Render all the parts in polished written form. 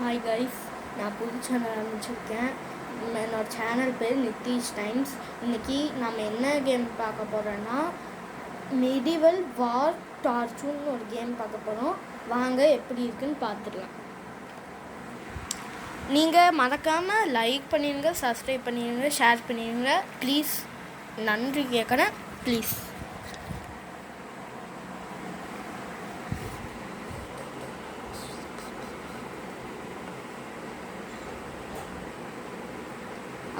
Hi guys, நான் புது channel ஆரம்பிச்சிருக்கேன். என்னோடய சேனல் பேர் நித்திஷ் டைம்ஸ். இன்றைக்கி நம்ம என்ன கேம் பார்க்க போகிறோன்னா மெடிவல் வார் டார்ச்சூன்னு ஒரு கேம் பார்க்க போகிறோம். வாங்க எப்படி இருக்குன்னு பார்த்துடலாம். நீங்கள் மறக்காமல் லைக் பண்ணிடுங்க, சப்ஸ்கிரைப் பண்ணிடுங்க, ஷேர் பண்ணிடுங்க. ப்ளீஸ், நன்றி கேட்குறேன். ப்ளீஸ்.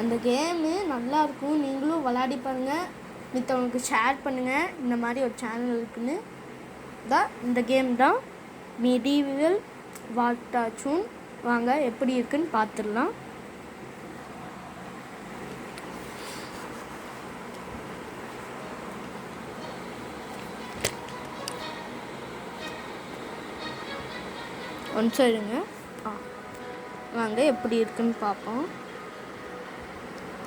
அந்த கேமு நல்லாயிருக்கும், நீங்களும் விளையாடி பாருங்கள், மித்தவங்களுக்கு ஷேர் பண்ணுங்கள். இந்த மாதிரி ஒரு சேனல் இருக்குன்னு தான் இந்த கேம் தான் மெடிவல் வார் டார்ச்சூன். வாங்க எப்படி இருக்குன்னு பார்த்துடலாம். ஒன்ஸ் இருங்க. வாங்க எப்படி இருக்குன்னு பார்ப்போம்.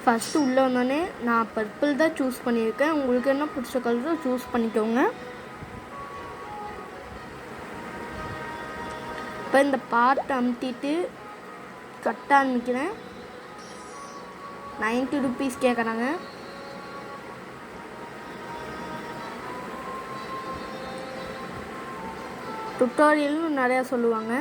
ஃபஸ்ட்டு உள்ளே வந்தோடனே நான் பர்பிள் தான் சூஸ் பண்ணியிருக்கேன். உங்களுக்கு என்ன பிடிச்ச கலரோ சூஸ் பண்ணிக்கோங்க. இப்போ இந்த பார்ட் அமுத்திட்டு கட்ட ஆரம்பிக்கிறேன். 90 ருபீஸ் கேட்குறாங்க. டுட்டோரியல்னு நிறையா சொல்லுவாங்க.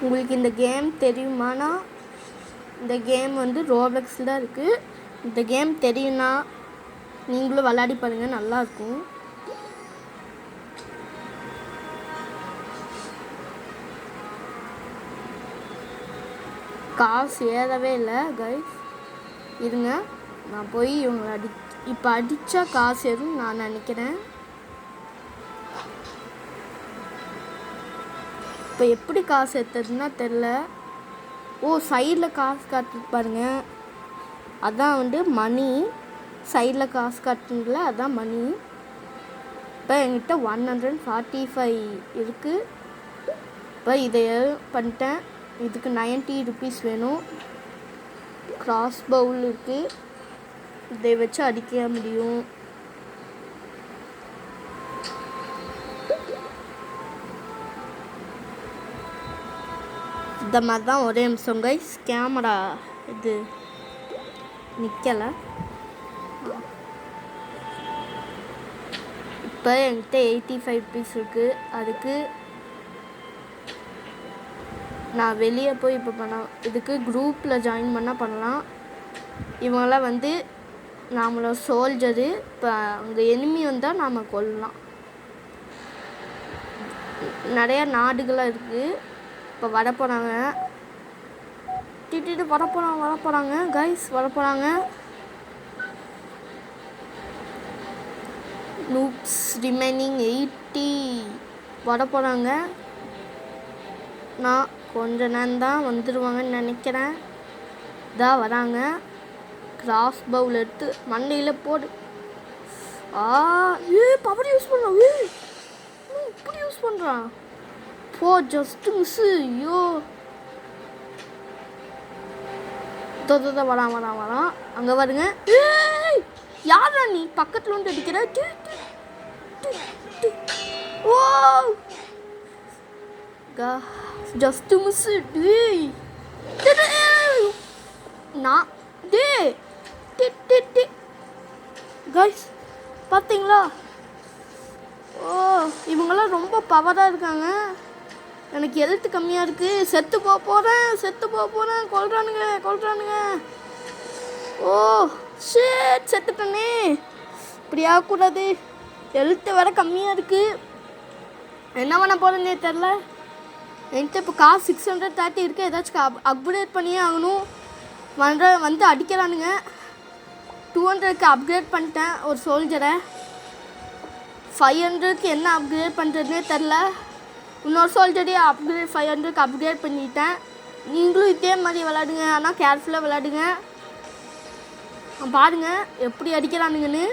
உங்களுக்கு இந்த கேம் தெரியுமானா, இந்த கேம் வந்து ரோப்ளக்ஸில் தான் இருக்குது. இந்த கேம் தெரியும்னா நீங்களும் விளையாடி பாருங்கள், நல்லாயிருக்கும். காசு ஏறவே இல்லை கைஸ். இருங்க, நான் போய் இவங்களை இப்போ அடித்தா காசு ஏறும் நான் நினைக்கிறேன். இப்போ எப்படி காசு எடுத்ததுன்னா தெரில. சைடில் காசு காட்டுது பாருங்கள், அதான் வந்து மணி. சைடில் காசு காட்டுங்கள, அதான் மணி. இப்போ என்கிட்ட 145 இருக்குது. இப்போ இதை பண்ணிட்டேன். இதுக்கு 90 ருபீஸ் வேணும். கிராஸ் பவுல் இருக்குது, இதை வச்சு அடிக்க முடியும். இந்த மாதிரி தான். ஒரே நிமிஷம் கைஸ், கேமரா இது நிற்கலை. இப்போ என்கிட்ட 85 ருபீஸ் இருக்குது. அதுக்கு நான் வெளியே போய் இப்போ இதுக்கு குரூப்பில் ஜாயின் பண்ணால் பண்ணலாம். இவங்களாம் வந்து நம்மளோட சோல்ஜரு. இப்போ அங்கே எனிமி வந்தால் நாம் கொல்லலாம். நிறையா நாடுகளாக இருக்குது. இப்போ வரப்போகிறாங்க, திட்டிட்டு வரப்போகிறாங்க கைஸ், வரப்போகிறாங்க. நூப்ஸ் ரிமைனிங் 80 வரப்போகிறாங்க. நான் கொஞ்ச நேரம் தான் வந்துடுவாங்கன்னு நினைக்கிறேன். இதான் வராங்க. கிராஸ் பவுல் எடுத்து மண்டையில் போடு. பவர் யூஸ் பண்ணலாம். இப்படி யூஸ் பண்ணுறான். Just miss. ஐயோ, வரான். அங்கே வருங்க. யாரா நீ பக்கத்தில் வந்து அடிக்கிற? Just miss. நான் கைஸ் பார்த்தீங்களா? இவங்கெல்லாம் ரொம்ப பவராக இருக்காங்க. எனக்கு ஹெல்த் கம்மியாக இருக்குது. செத்து போக போகிறேன். கொல்றானுங்க. செத்துட்டேனே. இப்படி ஆகக்கூடாது. ஹெல்த்து வேறு கம்மியாக இருக்குது. என்ன பண்ண போகிறேன்னே தெரில. என்கிட்ட இப்போ காசு 630 இருக்குது. ஏதாச்சும் அப்கிரேட் பண்ணியே ஆகணும். வந்து அடிக்கிறானுங்க. 200க்கு அப்கிரேட் பண்ணிட்டேன் ஒரு சோல்ஜரை. 500க்கு என்ன அப்கிரேட் பண்ணுறதுனே தெரில. இன்னொரு சோல்ஜரே 500க்கு அப்கிரேட் பண்ணிட்டேன். நீங்களும் இதே மாதிரி விளையாடுங்க, ஆனால் கேர்ஃபுல்லாக விளையாடுங்க. பாருங்கள் எப்படி அடிக்கிறானுங்கன்னு.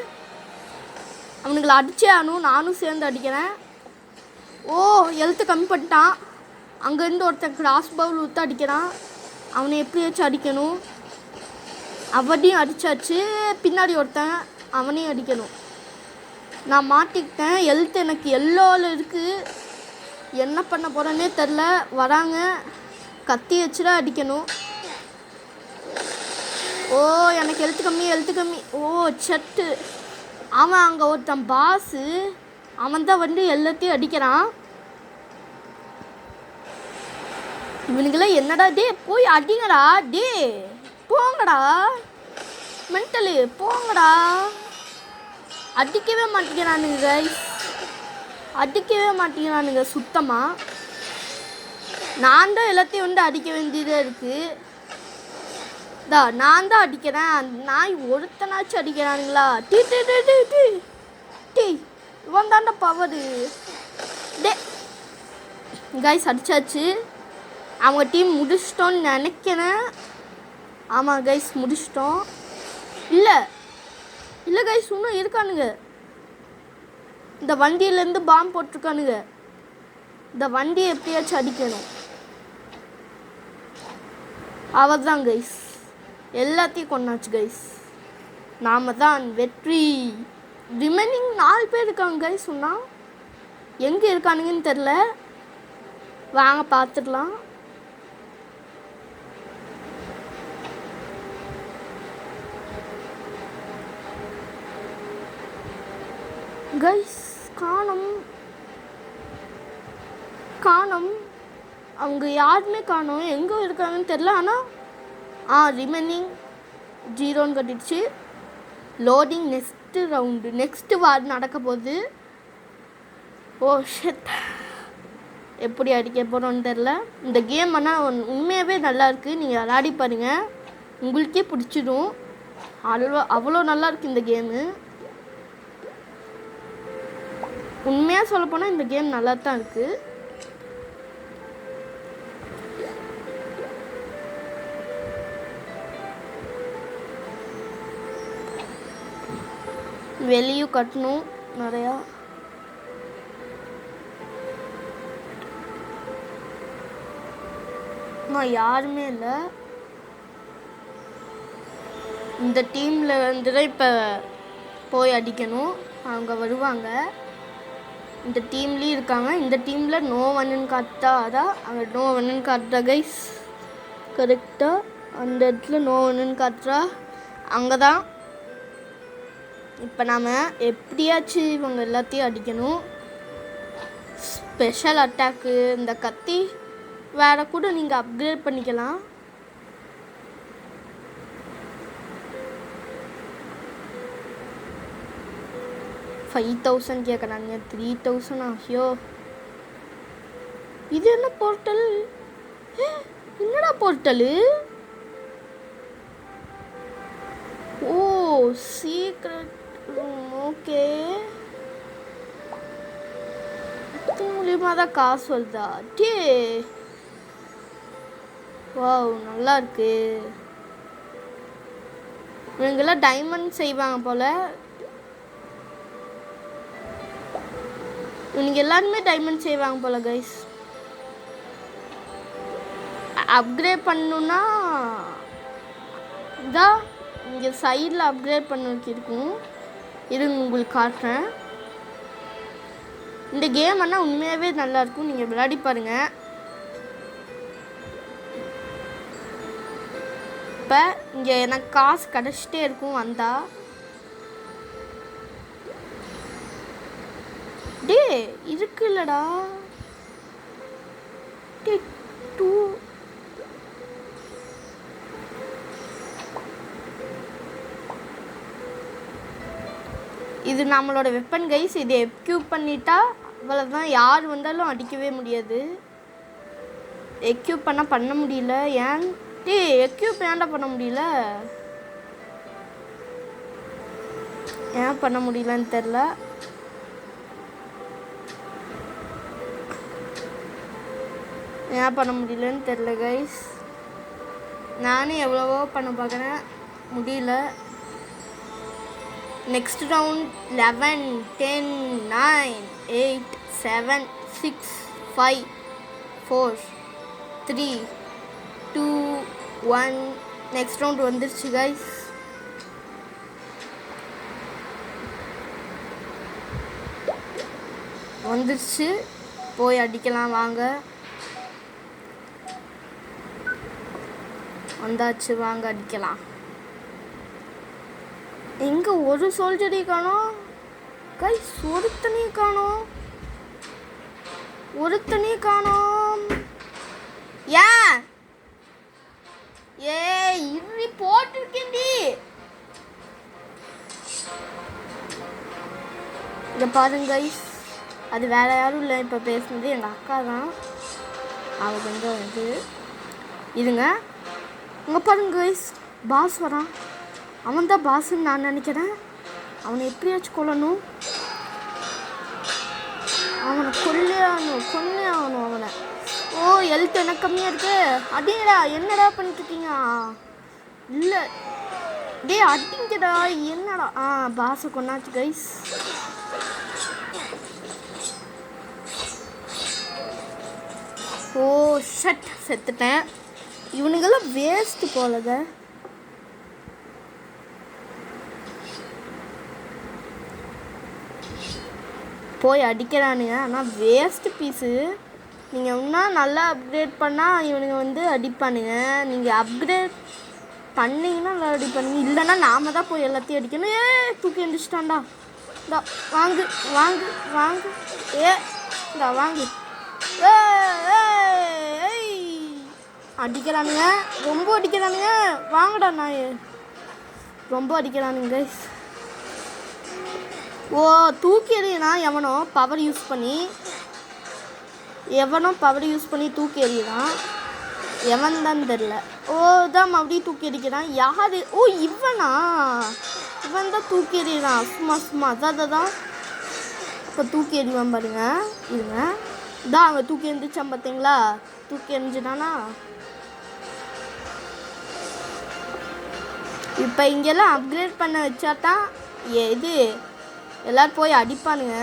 அவனுங்களை அடிச்சே ஆகணும். நானும் சேர்ந்து அடிக்கிறேன். ஓ எழுத்து கம்மி பண்ணிட்டான். அங்கேருந்து ஒருத்தன் கிராஸ் பவுல் ஊற்ற அடிக்கிறான். அவனை எப்படியாச்சும் அடிக்கணும். அவனையும் அடித்தாச்சு. பின்னாடி ஒருத்தன் அவனையும் அடிக்கணும். நான் மாட்டிக்கிட்டேன். எழுத்து எனக்கு எல்லோவில் இருக்குது. என்ன பண்ண போகிறேன்னே தெரில. வராங்க. கத்தி வச்சுடா அடிக்கணும். ஓ எனக்கு எழுத்து கம்மி. ஓ சட்டு. அவன் அங்கே ஒருத்தன் பாஸு. அவன் தான் வந்து எல்லாத்தையும் அடிக்கிறான். இவனுங்களாம் என்னடா டே போய் அடிங்கடா. டே போங்கடா. மென்டலு போங்கடா. அடிக்கவே மாட்டேங்கிறானுங்க சுத்தமாக. நான் தான் எல்லாத்தையும் வந்து அடிக்க வேண்டியதாக இருக்குது. நான் தான் அடிக்கிறேன். நாய் ஒருத்தனாச்சும் அடிக்கிறானுங்களா? டீ இவன் தாண்டா பவரு. டே கைஸ் அடித்தாச்சு. அவங்க டீம் முடிச்சிட்டோன்னு நினைக்கிறேன். ஆமாம் கைஸ் முடிச்சிட்டோம். இல்லை கைஸ் இன்னும் இருக்கானுங்க. இந்த வண்டியிலேருந்து பாம்பு போட்டிருக்கானுங்க. இந்த வண்டியை எப்படியாச்சும் அடிக்கணும். அவதான் கைஸ் எல்லாத்தையும் கொண்டாச்சு கைஸ். நாம தான் வெற்றி. ரிமைனிங் 4 பேர் இருக்காங்க கைஸ். சொன்னால் எங்கே இருக்கானுங்கன்னு தெரில. வாங்க பார்த்துடலாம். கைஸ் காணோம். அவங்க யாருமே காணோம். எங்கே இருக்காங்கன்னு தெரில. ஆனால் ரிமைனிங் 0ன்னு கட்டிடுச்சு. Loading next round. Next war நடக்க போகுது. Oh shit. எப்படி அடிக்க போகிறோன்னு தெரில. இந்த கேம் ஆனால் உண்மையாகவே நல்லாயிருக்கு. நீங்கள் விளையாடி பாருங்கள். உங்களுக்கே பிடிச்சிடும். அவ்வளோ நல்லாயிருக்கு இந்த கேமு. உண்மையாக சொல்லப்போனால் இந்த கேம் நல்லா தான் இருக்குது. வெளியும் கட்டணும் நிறையா. நான் யாருமே இல்லை. இந்த டீமில் வந்துட்டு இப்போ போய் அடிக்கணும். அவங்க வருவாங்க. இந்த டீம்லேயும் இருக்காங்க. இந்த டீமில் நோ ஒன்னுன்னு காட்டா. அதான் அங்கே நோ ஒன்னுன்னு காட்டுறா கைஸ். கரெக்டாக அந்த இடத்துல நோ ஒன்னுன்னு காட்டுறா. அங்கே தான் இப்போ நாம் எப்படியாச்சும் இவங்க எல்லாத்தையும் அடிக்கணும். ஸ்பெஷல் அட்டாக்கு இந்த கத்தி வேறு கூட நீங்கள் அப்கிரேட் பண்ணிக்கலாம். $5,000 கேட்குறாங்க. 3,000. ஐயோ இது என்ன போர்ட்டல்? என்னடா போர்ட்டலு? ஓ சீக்ரெட் ரூம். ஓகே இது மூலியமாக தான் காசு வருதா? டே வாவ் நல்லா இருக்கு. இவங்கெல்லாம் டைமண்ட் செய்வாங்க போல். இவங்க எல்லாருமே டைமண்ட் செய்வாங்க போல் கைஸ். அப்கிரேட் பண்ணணுன்னா இதான் இங்கே சைடில் அப்கிரேட் பண்ணதுக்கு இருக்கும். இருங்க உங்களுக்கு காட்டுறேன். இந்த கேம் ஆனால் உண்மையாகவே நல்லாயிருக்கும். நீங்கள் விளையாடி பாருங்கள். இப்போ இங்கே எனக்கு காசு கிடச்சிட்டே இருக்கும் வந்தால். டே இருக்குல்லடா. டே 2 இது நம்மளோட வெப்பன் கைஸ். இதை எக்யூப் பண்ணிட்டா அவ்வளோதான். யார் வந்தாலும் அடிக்கவே முடியாது. எக்யூப் பண்ண முடியல. ஏன் டே எக்யூப் ஏன்டா பண்ண முடியல? ஏன் பண்ண முடியலன்னு தெரில. கைஸ். நானும் எவ்வளவோ பண்ண பார்க்குறேன் முடியல. நெக்ஸ்ட் ரவுண்ட் 11 10 9 8 7 6 5 4 3 2 1 நெக்ஸ்ட் ரவுண்ட் வந்துருச்சு கைஸ். வந்துருச்சு, போய் அடிக்கலாம் வாங்க. வந்தாச்சு, வாங்க அடிக்கலாம். எங்கே ஒரு சோல்ஜரை காணோம் கைஸ், ஒருத்தனையும் காணோம், ஒருத்தனையும் காணோம். ஏன் இறி போட்டிருக்கேன்டி. இதை பாருங்க கைஸ், அது வேற யாரும் இல்லை, இப்போ பேசுனது எங்கள் அக்கா தான். அவள் கொஞ்சம் வந்து இதுங்க. இங்கே பாருங்க கைஸ், பாஸ் வரான். அவன் தான் பாஸ்ன்னு நான் நினைக்கிறேன். அவனை எப்படியாச்சும் கொல்லணும், அவனை கொல்லே ஆகணும் அவனை. ஓ ஹெல்த் எனக்கு கம்மியாக இருக்கு. அடிங்கடா, என்னடா பண்ணிட்டு இருக்கீங்க? இல்லை டே அடிங்கடா, என்னடா. பாஸை கொண்டாச்சு கைஸ். ஓ ஷட், செத்துட்டேன். இவனுங்கெல்லாம் வேஸ்ட்டு போலத. போய் அடிக்கிறானுங்க, ஆனால் வேஸ்ட்டு பீஸு. நீங்கள் இன்னும் நல்லா அப்கிரேட் பண்ணால் இவனுங்க வந்து அடிப்பானுங்க. நீங்கள் அப்கிரேட் பண்ணிங்கன்னா நல்லா அடிப்பானுங்க. இல்லைன்னா நாம தான் போய் எல்லாத்தையும் அடிக்கணும். தூக்கி எந்திரிச்சிட்டான்டா. இந்தா வாங்கு வாங்கு வாங்கு. இந்தா வாங்கு. அடிக்கிறானுங்க, ரொம்ப அடிக்கிறானுங்க. வாங்கடா நாய், ரொம்ப அடிக்கிறானுங்க கைஸ். ஓ தூக்கி எறியனா எவனோ பவர் யூஸ் பண்ணி தூக்கி எறியதான். எவன் தான் தெரில. ஓ தான் அப்படியே தூக்கி அடிக்கிறான். யாரு? ஓ இவனா? இவன் தான் தூக்கி எறியறான். சும்மா அதான் இப்போ தூக்கி எறிவான் பாருங்க. இருங்க, தான் அங்கே தூக்கி எந்திரிச்சான் பார்த்தீங்களா? தூக்கி எறிஞ்சிட்டானா? இப்போ இங்கெல்லாம் அப்கிரேட் பண்ண வச்சாதான் இது எல்லோரும் போய் அடிப்பானுங்க.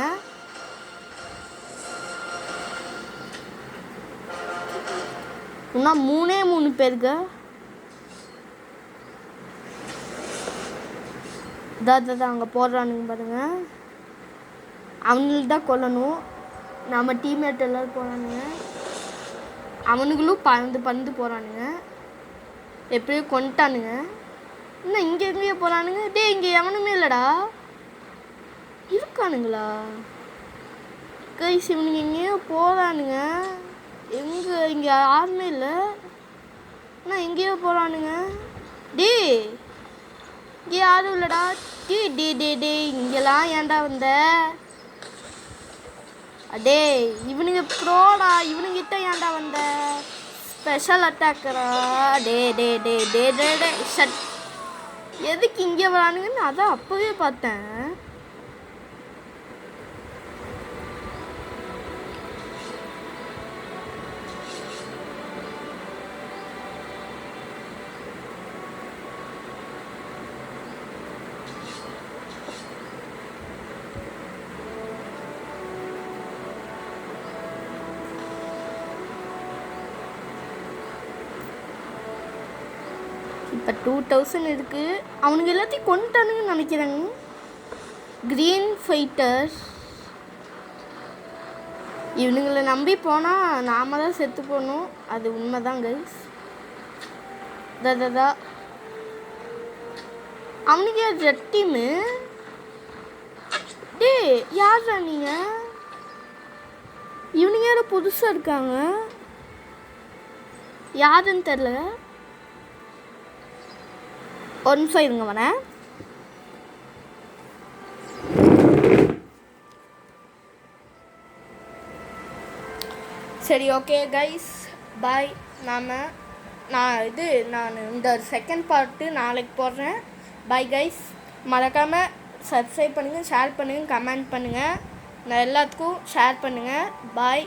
இன்னும் 3 பேருக்கு தான் அங்கே போடுறானுங்க பாருங்க. அவங்களுக்கு தான் கொல்லணும். நம்ம டீம்மேட் எல்லோரும் போகிறானுங்க. அவனுங்களும் பந்து போகிறானுங்க. எப்படியோ கொண்டுட்டானுங்க. இன்னும் இங்கே எங்கேயோ போகிறானுங்க. டே இங்கே எவனுமே இல்லைடா. இருக்கானுங்களா கைஸ்? இவனுங்க எங்கேயோ போகிறானுங்க. இங்கே யாருமே இல்லை. ஆனால் எங்கேயோ போகிறானுங்க. டே இங்கே யாரும் இல்லைடா. டே இங்கெல்லாம் ஏன்டா வந்த? அடே இவனுங்க ப்ரோடா, இவனுங்கிட்ட ஏன்டா வந்த? ஸ்பெஷல் அட்டாக்கரா? டே ஷட். எதுக்கு இங்கே வரானுங்கன்னு அதான் அப்போவே பார்த்தேன். இப்போ 2000 இருக்குது. அவனுங்க எல்லாத்தையும் கொண்டுட்டானுங்கன்னு நினைக்கிறாங்க. Green fighters. இவனுங்களை நம்பி போனால் நாம தான் செத்து போகணும். அது உண்மைதான் கைஸ். அவனுக்கு ரெட் டீமு. டே யார்ரா நீங்கள்? இவனுங்க யாரும் புதுசாக இருக்காங்க. யாருன்னு தெரில. ஒரு நிமிஷம் இருங்க வரேன். சரி ஓகே கைஸ் பாய். நான் இந்த செகண்ட் பார்ட்டு நாளைக்கு போடுறேன். Bye guys. மறக்காமல் சப்ஸ்கிரைப் பண்ணுங்கள், ஷேர் பண்ணுங்கள், கமெண்ட் பண்ணுங்கள். நான் எல்லாத்துக்கும் ஷேர் பண்ணுங்கள். பாய்.